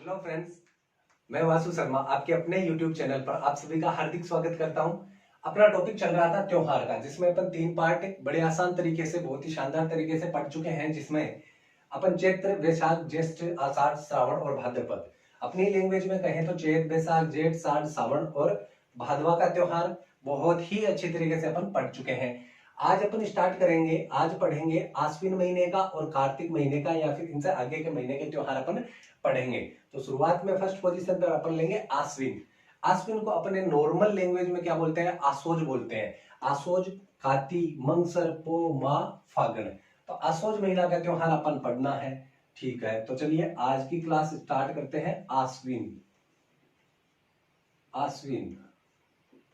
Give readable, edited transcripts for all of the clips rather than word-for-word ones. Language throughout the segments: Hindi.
हेलो फ्रेंड्स, मैं वासु शर्मा आपके अपने YouTube चैनल पर आप सभी का हार्दिक स्वागत करता हूं। अपना टॉपिक चल रहा था त्योहार का, जिसमें अपन 3 पार्ट बड़े आसान तरीके से, बहुत ही शानदार तरीके से पढ़ चुके हैं, जिसमें अपन चैत्र, वैशाख, ज्येष्ठ, आषाढ़, श्रावण और भाद्रपद, अपनी लैंग्वेज में कहें तो चैत, वैशाख, जेठ, साढ़, सावन और भादवा का त्योहार बहुत ही अच्छी तरीके से अपन पढ़ चुके हैं। आज अपन स्टार्ट करेंगे, आज पढ़ेंगे आश्विन महीने का और कार्तिक महीने का, या फिर इनसे आगे के महीने के त्योहार अपन पढ़ेंगे। तो शुरुआत में फर्स्ट पोजीशन पर अपन लेंगे आश्विन। आश्विन को अपने नॉर्मल लैंग्वेज में क्या बोलते हैं? आसोज बोलते हैं। आसोज, कार्तिक, मंगसर, पो, मा, फागण। तो आसोज महीना का त्योहार अपन पढ़ना है। ठीक है, तो चलिए आज की क्लास स्टार्ट करते हैं। आश्विन, आश्विन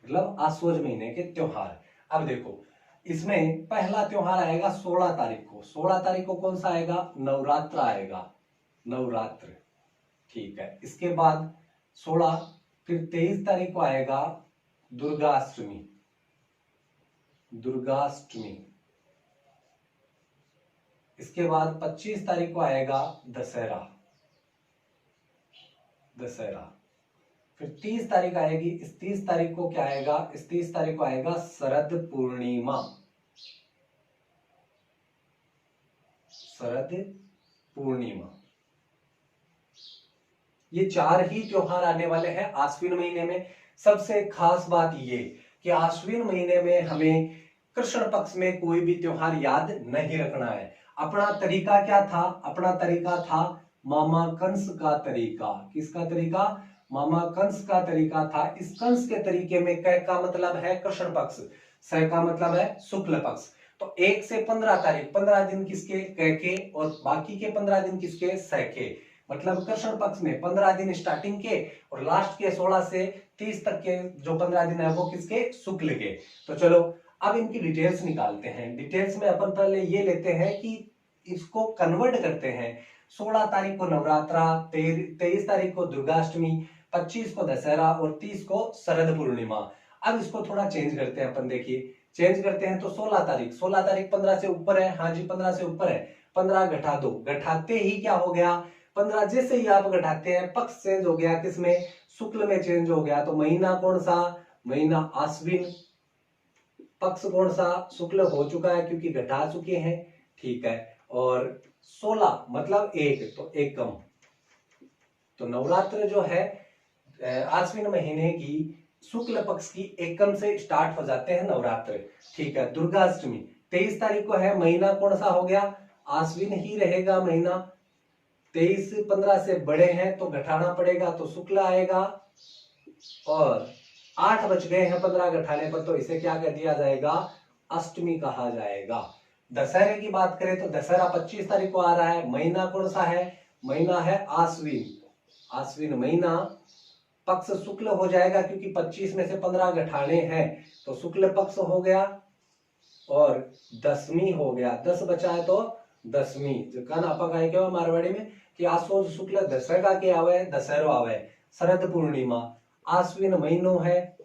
मतलब आसोज महीने के त्योहार। अब देखो, इसमें पहला त्योहार आएगा 16 तारीख को। 16 तारीख को कौन सा आएगा? नवरात्र आएगा, नवरात्र। ठीक है, इसके बाद 16, फिर 23 तारीख को आएगा दुर्गाष्टमी, दुर्गाष्टमी। इसके बाद 25 तारीख को आएगा दशहरा, दशहरा। फिर 30 तारीख आएगी। इस 30 तारीख को क्या आएगा? इस 30 तारीख को आएगा शरद पूर्णिमा, शरद पूर्णिमा। ये 4 ही त्योहार आने वाले हैं आश्विन महीने में। सबसे खास बात ये कि आश्विन महीने में हमें कृष्ण पक्ष में कोई भी त्योहार याद नहीं रखना है। अपना तरीका क्या था? अपना तरीका था मामा कंस का तरीका। किसका तरीका? मामा कंस का तरीका था। इस कंस के तरीके में क का मतलब है कृष्ण पक्ष, स का मतलब है शुक्ल पक्ष। तो 1 से 15 तारीख, 15 दिन किसके? क के, और बाकी के 15 दिन किसके? स के। मतलब कृष्ण पक्ष में 15 दिन स्टार्टिंग के और लास्ट के 16 से 30 तक के जो 15 दिन है वो किसके? शुक्ल के। तो चलो अब इनकी डिटेल्स निकालते हैं। डिटेल्स में अपन पहले ये लेते हैं कि इसको कन्वर्ट करते हैं। 16 तारीख को नवरात्रा, 23 तारीख को दुर्गाष्टमी, 25 को दशहरा और 30 को शरद पूर्णिमा। अब इसको थोड़ा चेंज करते हैं अपन। देखिए, चेंज करते हैं तो 16 तारीख, 16 तारीख 15 से ऊपर है। हाँ जी, 15 से ऊपर है। 15 घटा दो, घटाते ही क्या हो गया? 15 जैसे ही आप घटाते हैं पक्ष चेंज हो गया। किसमें? शुक्ल में चेंज हो गया। तो महीना कौन सा? महीना आश्विन। पक्ष कौन सा? शुक्ल हो चुका है क्योंकि घटा चुके हैं। ठीक है, और 16 मतलब 1, तो एकम। तो नवरात्र जो है आश्विन महीने की शुक्ल पक्ष की एकम से स्टार्ट हो जाते हैं नवरात्र। ठीक है, दुर्गाष्टमी 23 तारीख को है। महीना कौन सा हो गया? आश्विन ही रहेगा महीना। 23 15 से बड़े हैं तो घटाना पड़ेगा, तो शुक्ल आएगा। और 8 बच गए हैं 15 घटाने पर, तो इसे क्या कह दिया जाएगा? अष्टमी कहा जाएगा। दशहरे की बात करें तो दशहरा 25 तारीख को आ रहा है। महीना कौन सा है? महीना है आश्विन। आश्विन महीना, पक्ष शुक्ल हो जाएगा क्योंकि 25 में से 15 घटाने हैं, तो शुक्ल पक्ष हो गया और दशमी हो गया। 10 बचा है तो दशमी। जो कान आपा कहे क्या मारवाड़ी में कि आसोज शुक्ल दशहरा के आवे, दशहरो आवे। शरद पूर्णिमा आश्विन महीनो है।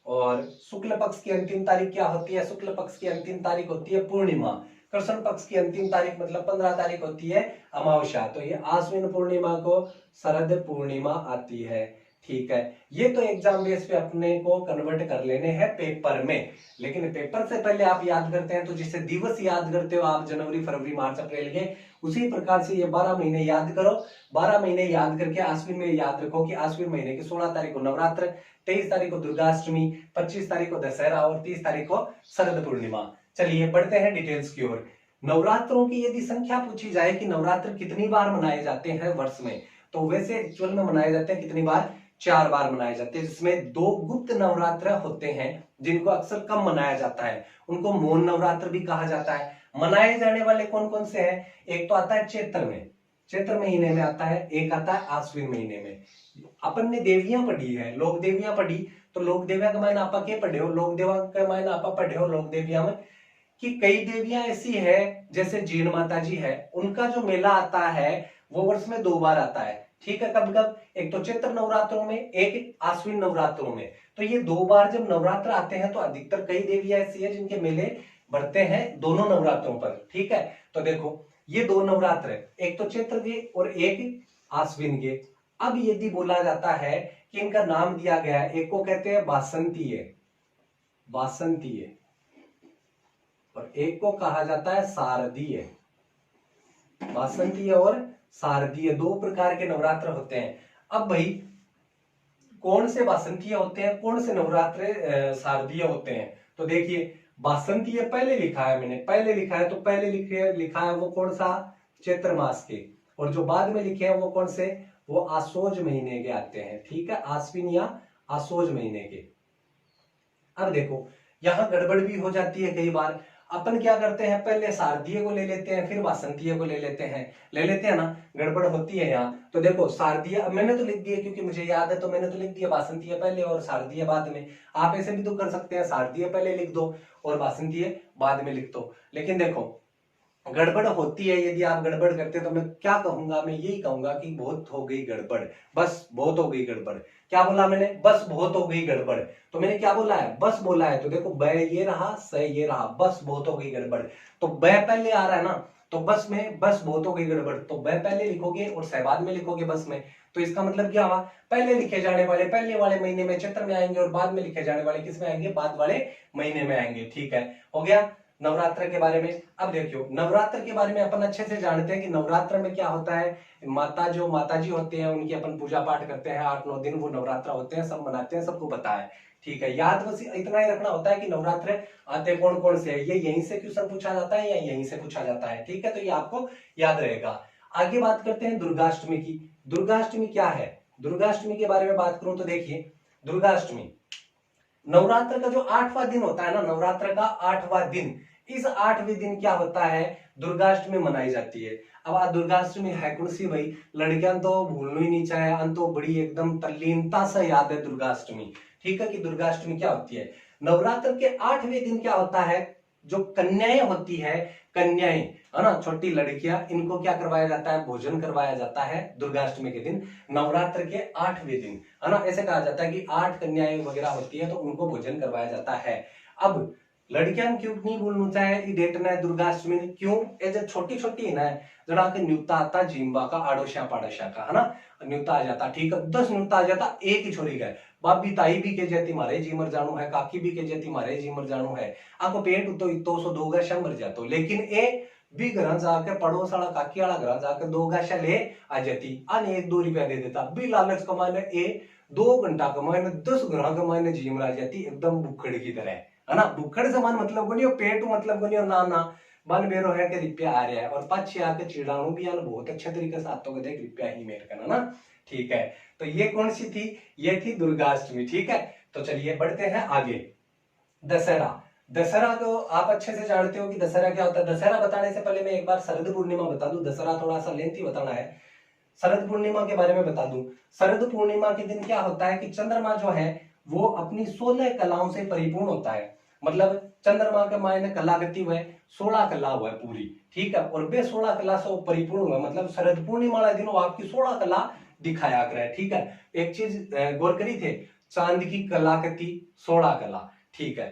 और शुक्ल पक्ष की अंतिम तारीख क्या होती है? शुक्ल पक्ष की अंतिम तारीख होती है पूर्णिमा। कृष्ण पक्ष की अंतिम तारीख मतलब 15 तारीख होती है अमावस्या। तो ये आश्विन पूर्णिमा को शरद पूर्णिमा आती है। ठीक है, ये तो एग्जाम बेस पे अपने को कन्वर्ट कर लेने हैं पेपर में। लेकिन पेपर से पहले आप याद करते हैं तो जिससे दिवस याद करते हो आप जनवरी, फरवरी, मार्च, अप्रैल के, उसी प्रकार से ये 12 महीने याद करो। 12 महीने याद करके आश्विन में याद रखो कि आश्विन महीने की 16 तारीख को नवरात्र, 23 तारीख को दुर्गाष्टमी, 25 तारीख को दशहरा और 30 तारीख को शरद पूर्णिमा। चलिए बढ़ते हैं डिटेल्स की ओर। नवरात्रों की यदि संख्या पूछी जाए कि नवरात्र कितनी बार मनाए जाते हैं वर्ष में, तो वैसे एक्चुअल में मनाए जाते हैं कितनी बार? 4 बार मनाए जाते हैं, जिसमें 2 गुप्त नवरात्र होते हैं जिनको अक्सर कम मनाया जाता है। उनको मौन नवरात्र भी कहा जाता है। मनाए जाने वाले कौन कौन से हैं? एक तो आता है चैत्र में, चैत्र महीने में आता है। एक आता है आश्विन महीने में। अपन ने देवियां पढ़ी है, लोक देवियां पढ़ी, तो लोक देवियां का मायने आपा के पढ़े हो? लोक देवा का मायने आपा पढ़े हो लोक देवियां में कि कई देवियां ऐसी है, जैसे जीण माता जी है, उनका जो मेला आता है वो वर्ष में 2 बार आता है। ठीक है, कब कब? एक तो चैत्र नवरात्रों में, एक आश्विन नवरात्रों में। तो ये 2 बार जब नवरात्र आते हैं तो अधिकतर कई देवियां ऐसी है जिनके मेले बढ़ते हैं दोनों नवरात्रों पर। ठीक है, तो देखो ये दो नवरात्र है, एक तो चैत्र के और एक आश्विन के। अब यदि बोला जाता है कि इनका नाम दिया गया है, एक को कहते हैं बासंतीय, बासंतीय, और एक को कहा जाता है शारदीय। बासंतीय और शारदीय दो प्रकार के नवरात्र होते हैं। अब भाई कौन से बासंतीय होते हैं, कौन से नवरात्र शारदीय होते हैं? तो देखिए बासंतीय पहले लिखा है, मैंने पहले लिखा है, तो पहले लिखा है वो कौन सा? चैत्र मास के। और जो बाद में लिखे हैं वो कौन से? वो आसोज महीने के आते हैं, ठीक है, आश्विन या आसोज महीने के। अब देखो यहां गड़बड़ भी हो जाती है कई बार। अपन क्या करते हैं, पहले शारदीय को ले लेते हैं, फिर वासंतीय को ले लेते हैं ना, गड़बड़ होती है यहाँ। तो देखो शारदीय अब मैंने तो लिख दिया क्योंकि मुझे याद है, तो मैंने तो लिख दिया वासंतीय पहले और शारदीय बाद में। आप ऐसे भी तो कर सकते हैं, शारदीय पहले लिख दो और वासंतीय बाद में लिख दो। लेकिन देखो गड़बड़ होती है, यदि आप गड़बड़ करते तो मैं क्या कहूंगा, मैं यही कहूंगा कि बहुत हो गई गड़बड़, बस बहुत हो गई गड़बड़। क्या बोला मैंने? बस बहुत हो गई गड़बड़। तो मैंने क्या बोला है? बस बोला है। तो देखो ब ये रहा, स ये रहा, बस बहुत हो गई गड़बड़। तो ब पहले आ रहा है ना, तो बस में बस बहुत हो गई गड़बड़, तो ब पहले लिखोगे और स बाद में लिखोगे बस में। तो इसका मतलब क्या हुआ? पहले लिखे जाने वाले पहले वाले महीने में चैत्र में आएंगे और बाद में लिखे जाने वाले किस में आएंगे? बाद वाले महीने में आएंगे। ठीक है, हो गया नवरात्र के बारे में। अब देखियो नवरात्र के बारे में अपन अच्छे से जानते हैं कि नवरात्र में क्या होता है। माता जी होते हैं उनकी अपन पूजा पाठ करते हैं, 8-9 दिन वो नवरात्र होते हैं, सब मनाते हैं, सबको पता है। ठीक है, याद बस इतना ही रखना होता है कि नवरात्र आते कौन कौन से है, ये यहीं से क्वेश्चन पूछा जाता है या यहीं से पूछा जाता है। ठीक है, तो ये आपको याद रहेगा। आगे बात करते हैं दुर्गाष्टमी की। दुर्गाष्टमी क्या है? दुर्गाष्टमी के बारे में बात करूं तो देखिए दुर्गाष्टमी नवरात्र का जो 8वां दिन होता है ना, नवरात्र का 8वां दिन, इस 8वें दिन क्या होता है? दुर्गाष्टमी मनाई जाती है। अब आ दुर्गाष्टमी है कौन सी भाई? लड़कियां तो भूलना ही नहीं चाहे, अन तो बड़ी एकदम तल्लीनता से याद है दुर्गाष्टमी। ठीक है, कि दुर्गाष्टमी क्या होती है। नवरात्र के 8वें दिन क्या होता है? जो कन्याएं होती है, कन्याएं है ना, छोटी लड़कियां, इनको क्या करवाया जाता है? भोजन करवाया जाता है दुर्गाष्टमी के दिन, नवरात्र के 8वें दिन, है ना। ऐसे कहा जाता है कि 8 कन्याएं वगैरह होती है तो उनको भोजन करवाया जाता है। अब लड़कियां क्यों नहीं बोलना चाहे ई डेट ने दुर्गाष्टमी, क्यों? ए जो छोटी छोटी है ना, जरा के न्यूता आता जिम्बा का आड़ोशिया पाड़ोशिया का, है ना, न्यूता आ जाता। ठीक है, 10 न्यूता आ जाता, एक ही छोरी का बाबी ताई भी के जेती मारे जीमर जानू है, काकी भी के जेती मारे जीमर जानू है, आको पेट तो इतो सो दो गाशा मर जातो। लेकिन ए भी घर जाके पड़ोस वाला काकी वाला घर जाके 2 गाशा ले आ जाती, आने 1-2 रुपया दे देता, भी लालच कमाने ए 2 घंटा कमाने 10 घर कमाने जीमर आ जाती, एकदम भुखड़ की तरह, है ना। भुखड़ समान मतलब को नहीं, पेट मतलब को नहीं, ना ना बन बेरो है कि रिप्या आ रहा है, और पाछे आके चिड़ाणु भी आने बहुत अच्छे तरीके से आतो के देख रिप्या ही मेरे का ना। ठीक है, तो ये कौन सी थी? ये थी दुर्गाष्टमी। ठीक है, तो चलिए बढ़ते हैं आगे। दशहरा। दशहरा को आप अच्छे से जानते हो कि दशहरा क्या होता है। दशहरा बताने से पहले मैं एक बार शरद पूर्णिमा बता दूं, दशहरा थोड़ा सा लेंथी बताना है। शरद पूर्णिमा के बारे में बता दूं। शरद पूर्णिमा के दिन क्या होता है कि चंद्रमा जो है वो अपनी 16 कलाओं से परिपूर्ण होता है। मतलब चंद्रमा के मायने कला गति हुआ है, 16 कला हुआ है पूरी। ठीक है, और वे 16 कला से परिपूर्ण हुआ, मतलब शरद पूर्णिमा वाले दिन वो आपकी 16 कला दिखाया करे। ठीक है, एक चीज गौर करी थे, चांद की कलाकृति 16 कला। ठीक है,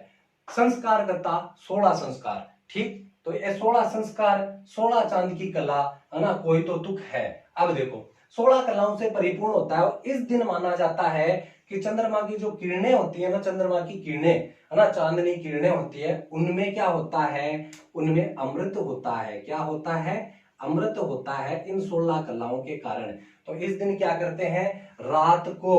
संस्कार करता 16 संस्कार। ठीक, तो ये 16 संस्कार 16 चांद की कला, है ना, कोई तो तुक है। अब देखो 16 कलाओं से परिपूर्ण होता है, और इस दिन माना जाता है कि चंद्रमा की जो किरणें होती है ना, चंद्रमा की किरणें, है ना, चांदनी किरणें होती है, उनमें क्या होता है? उनमें अमृत होता है। क्या होता है? अमृत होता है इन 16 कलाओं के कारण। तो इस दिन क्या करते हैं? रात को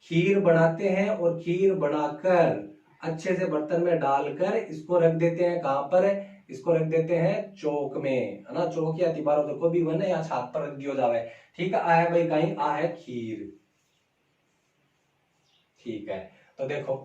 खीर बनाते हैं, और खीर बनाकर अच्छे से बर्तन में डालकर इसको रख देते हैं। कहां पर? इसको रख देते हैं चौक में, है ना, चौक या दीवारों देखो भी बने या छात पर रख दियो जावे। ठीक है, आया भाई कहीं आ है खीर। ठीक है, तो देखो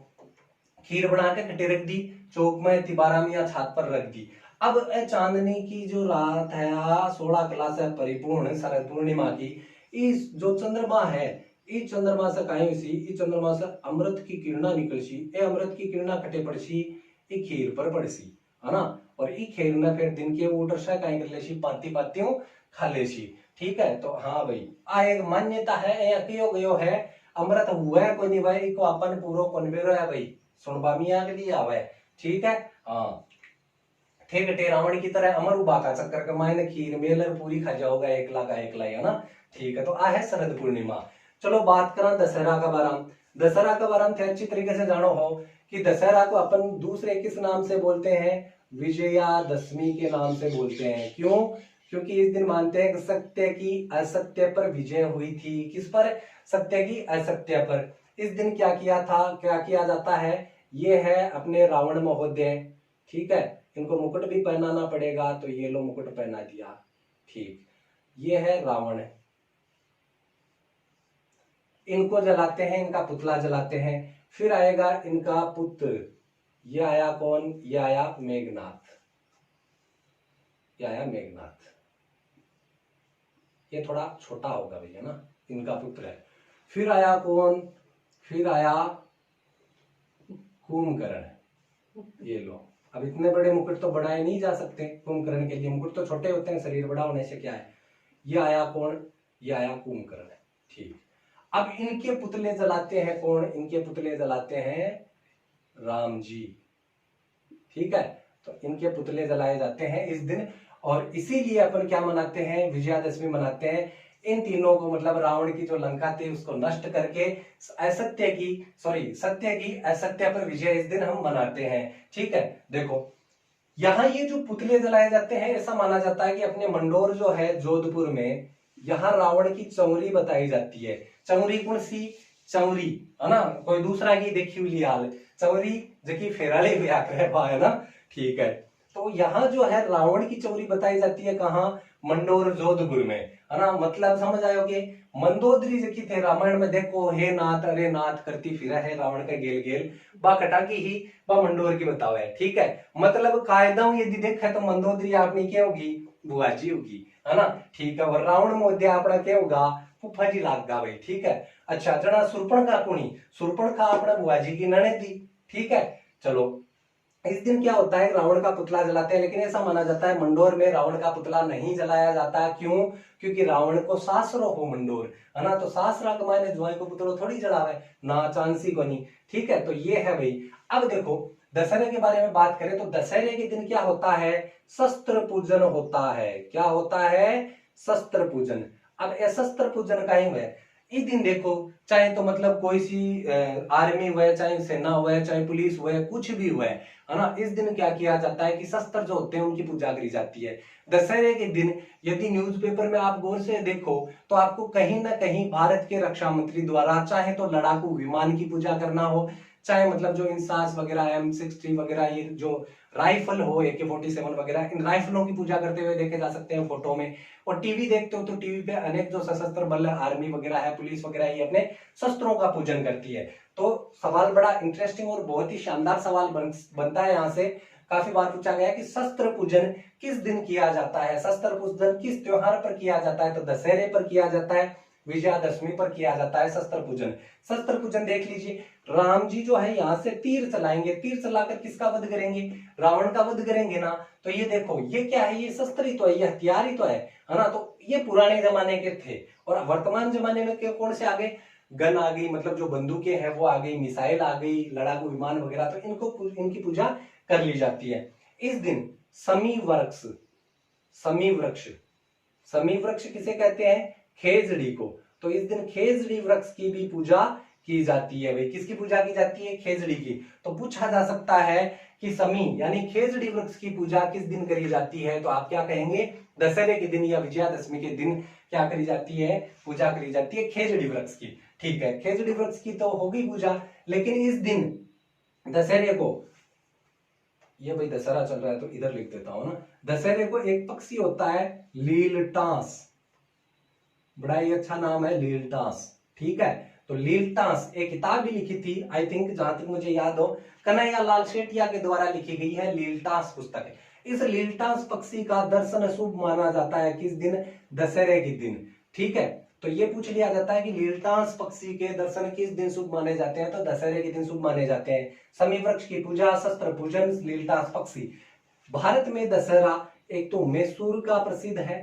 खीर बना के कटे रख दी, चौक में तिबारा में या छात पर रख दी। अब चांदनी की जो रात है 16 कला से परिपूर्ण शरद पूर्णिमा की, इस जो चंद्रमा है, इस चंद्रमा से कहीं सी, इस चंद्रमा से अमृत की किरणा निकलसी, ए अमृत की किरणा कटे पड़सी, ई खीर पर पड़सी, है ना, और ई खीर में फिर दिन के उठ से कहीं कर लेसी, पाती पातियों खा लेसी। ठीक है, तो हाँ भाई आ एक मान्यता है, या कियो गयो है, अमृत हुआ है कोई नहीं भाई, को अपन पूरो कन्वेरो है भाई, सुनबा मिया के लिए आवे। ठीक है, हाँ थे गटे रावण की तरह अमर उबा का चक्कर का मायने खीर मेलर पूरी खा जाओगा एकला का एकला, है ना। ठीक है, तो आ है शरद पूर्णिमा। चलो बात करा दशहरा का बारे में। दशहरा का बारे में अच्छी तरीके से जानो हो कि दशहरा को अपन दूसरे किस नाम से बोलते हैं, विजयादशमी के नाम से बोलते हैं। क्यों? क्योंकि इस दिन मानते हैं कि सत्य की असत्य पर विजय हुई थी। किस पर? सत्य की असत्य पर। इस दिन क्या किया था, क्या किया जाता है, ये है अपने रावण महोदय। ठीक है, इनको मुकुट भी पहनाना पड़ेगा, तो ये लो मुकुट पहना दिया। ठीक, ये है रावण, इनको जलाते हैं, इनका पुतला जलाते हैं। फिर आएगा इनका पुत्र, ये आया कौन, ये आया मेघनाथ, ये आया मेघनाथ। ये थोड़ा छोटा होगा भैया ना, इनका पुत्र है। फिर आया कौन, फिर आया कुंभकर्ण। ये लो, अब इतने बड़े मुकुट तो बढ़ाए नहीं जा सकते कुंभकर्ण के लिए, मुकुट तो छोटे होते हैं, शरीर बड़ा होने से क्या है। ये आया कौन, ये आया कुंभकर्ण। ठीक, अब इनके पुतले जलाते हैं कौन, इनके पुतले जलाते हैं राम जी। ठीक है, तो इनके पुतले जलाए जाते हैं इस दिन, और इसीलिए अपन क्या मनाते हैं, विजयादशमी मनाते हैं। इन तीनों को, मतलब रावण की जो लंका थी उसको नष्ट करके असत्य की, सत्य की असत्य पर विजय इस दिन हम मनाते हैं। ठीक है, देखो यहाँ ये जो पुतले जलाए जाते हैं, ऐसा माना जाता है कि अपने मंडोर जो है जोधपुर में, यहाँ रावण की चौरी बताई जाती है। चौरी कौन सी, चौरी है ना, कोई दूसरा की देखी हुई हाल, चौरी जबकि फेराले हुआ है ना। ठीक है, तो यहाँ जो है रावण की चौरी बताई जाती है, कहाँ, मंडोर जोधपुर में, है ना। मतलब समझ आयोगे, मंदोदरी जबकि थे रामायण में, देखो हे नाथ अरे नाथ करती फिरा है रावण का गेल गेल, बा कटा की ही बा मंडोर की बताओ है। ठीक है, मतलब कायदा यदि देखा तो मंदोदरी आपने क्या होगी, बुआ जी होगी, है ना। ठीक है, और रावण मोद्य अपना क्या होगा, फूफा जी लाग गा भाई। ठीक है, अच्छा जना सुरपण का कुणी, सुरपण का अपना बुआ जी की ननद थी। ठीक है, चलो इस दिन क्या होता है, रावण का पुतला जलाते हैं, लेकिन ऐसा माना जाता है मंडोर में रावण का पुतला नहीं जलाया जाता। क्यों? क्योंकि रावण को सासरो हो मंडोर, है ना, तो सासरा के मायने जुआई को पुतलो थोड़ी जलावे ना, चांसी को नहीं। ठीक है, तो ये है भाई। अब देखो दशहरे के बारे में बात करें तो दशहरे के दिन क्या होता है, शस्त्र पूजन होता है। क्या होता है, शस्त्र पूजन। अब ये शस्त्र पूजन का ही है, इस दिन देखो चाहे तो मतलब कोई सी आर्मी हुए, चाहे सेना हुए, चाहे पुलिस हुए, कुछ भी हुए, है ना, इस दिन क्या किया जाता है कि शस्त्र जो होते हैं उनकी पूजा करी जाती है। दशहरे के दिन यदि न्यूज़पेपर में आप गौर से देखो तो आपको कहीं ना कहीं भारत के रक्षा मंत्री द्वारा चाहे तो लड़ाकू विमान की पूजा करना हो, चाहे मतलब जो इंसास वगैरह M60 वगैरह, ये जो राइफल हो AK-47 वगैरह, इन राइफलों की पूजा करते हुए देखे जा सकते हैं फोटो में। और टीवी देखते हो तो टीवी पे अनेक जो सशस्त्र बल आर्मी वगैरह है, पुलिस वगैरह, ये अपने शस्त्रों का पूजन करती है। तो सवाल बड़ा इंटरेस्टिंग और बहुत ही शानदार सवाल बनता है यहाँ से, काफी बार पूछा गया कि शस्त्र पूजन किस दिन किया जाता है, शस्त्र पूजन किस त्योहार पर किया जाता है, तो दशहरे पर किया जाता है, विजयादशमी पर किया जाता है शस्त्र पूजन। शस्त्र पूजन देख लीजिए, राम जी जो है यहाँ से तीर चलाएंगे, तीर चलाकर किसका वध करेंगे, रावण का वध करेंगे ना। तो ये देखो ये क्या है, ये शस्त्र ही तो है, ये हथियार ही तो है ना। तो ये पुराने जमाने के थे, और वर्तमान जमाने में कौन से आ गए, गन आ गई, मतलब जो बंदूकें हैं वो आ गई, मिसाइल आ गई, लड़ाकू विमान वगैरह, तो इनको इनकी पूजा कर ली जाती है। इस दिन समी वृक्ष, समी वृक्ष, समी वृक्ष किसे कहते हैं, खेजड़ी को। तो इस दिन खेजड़ी वृक्ष की भी पूजा की जाती है। भाई किसकी पूजा की जाती है, खेजड़ी की। तो पूछा जा सकता है कि समी यानी खेजड़ी वृक्ष की पूजा किस दिन करी जाती है, तो आप क्या कहेंगे, दशहरे के दिन या विजयादशमी के दिन क्या करी जाती है, पूजा करी जाती है खेजड़ी वृक्ष की। ठीक है, खेजड़ी वृक्ष की तो होगी पूजा, लेकिन इस दिन दशहरे को, ये भाई दशहरा चल रहा है तो इधर लिख देता हूं ना, दशहरे को एक पक्षी होता है लीलटास, बड़ा ही अच्छा नाम है लीलटास। ठीक है, तो लीलटास एक किताब भी लिखी थी, आई थिंक जहां तक मुझे याद हो कन्हैया लाल सेठिया के द्वारा लिखी गई है लीलटास पुस्तक है। इस लीलटास पक्षी का दर्शन शुभ माना जाता है किस दिन, दशहरे के दिन। ठीक है, तो ये पूछ लिया जाता है कि लीलटास पक्षी के दर्शन किस दिन शुभ माने जाते हैं, तो दशहरे के दिन शुभ माने जाते हैं। समी वृक्ष की पूजा, शस्त्र पूजन, लीलटास पक्षी। भारत में दशहरा एक तो मैसूर का प्रसिद्ध है,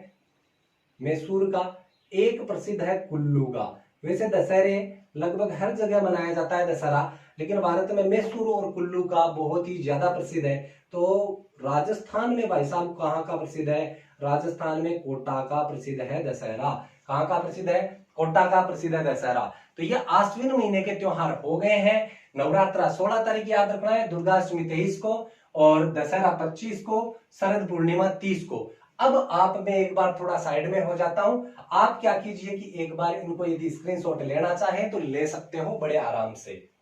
मैसूर का, एक प्रसिद्ध है कुल्लू का। वैसे दशहरे लगभग हर जगह मनाया जाता है दशहरा, लेकिन भारत में मैसूर और कुल्लू का बहुत ही ज्यादा प्रसिद्ध है। तो राजस्थान में भाई साहब कहाँ का प्रसिद्ध है? राजस्थान में कोटा का प्रसिद्ध है दशहरा। कहाँ का प्रसिद्ध है? कोटा का प्रसिद्ध है दशहरा। तो ये आश्विन महीने के त्योहार हो गए हैं। नवरात्रा 16 तारीख याद रखना है, दुर्गाष्टमी 23 को और दशहरा 25 को, शरद पूर्णिमा 30 को। अब आप मैं एक बार थोड़ा साइड में हो जाता हूं। आप क्या कीजिए कि एक बार इनको यदि स्क्रीनशॉट लेना चाहे तो ले सकते हो बड़े आराम से।